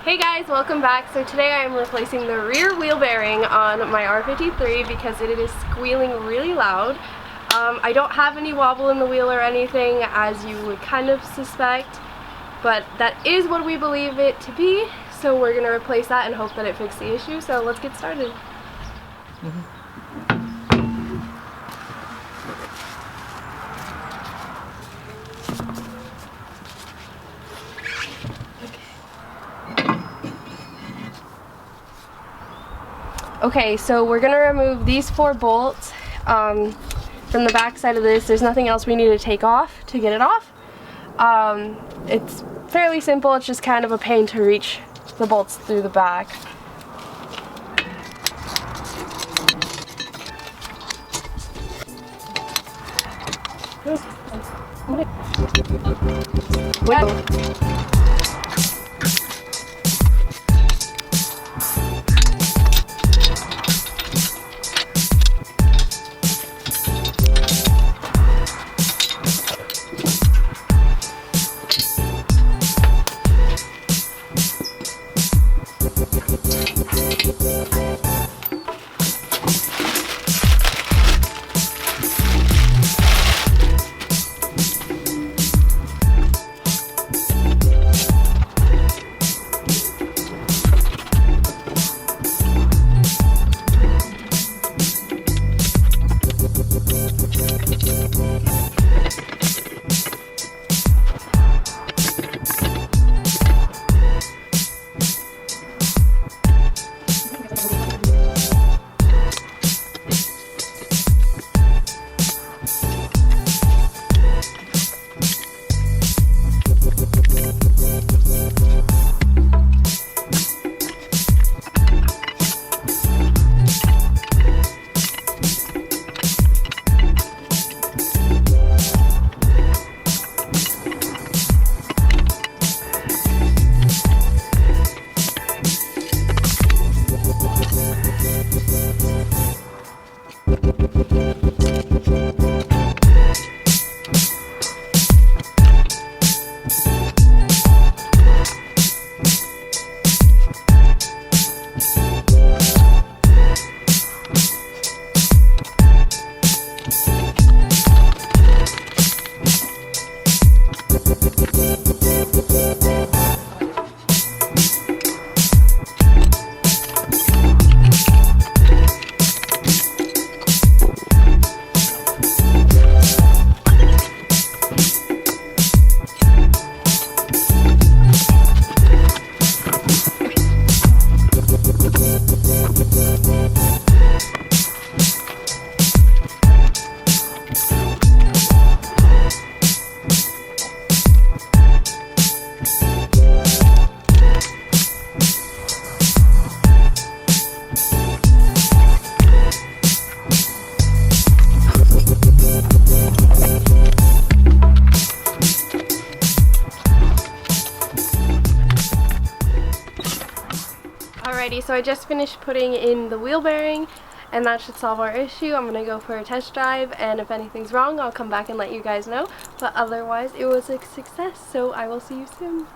Hey guys, welcome back. So today I am replacing the rear wheel bearing on my R53 because it is squealing really loud. I don't have any wobble in the wheel or anything, as you would kind of suspect, but that is what we believe it to be, so we're going to replace that and hope that it fixes the issue. So let's get started. Okay, so we're going to remove these 4 bolts from the back side of this. There's nothing else we need to take off to get it off. It's fairly simple, it's just kind of a pain to reach the bolts through the back. Alrighty, so I just finished putting in the wheel bearing, and that should solve our issue. I'm gonna go for a test drive, and if anything's wrong, I'll come back and let you guys know. But otherwise, it was a success, so I will see you soon.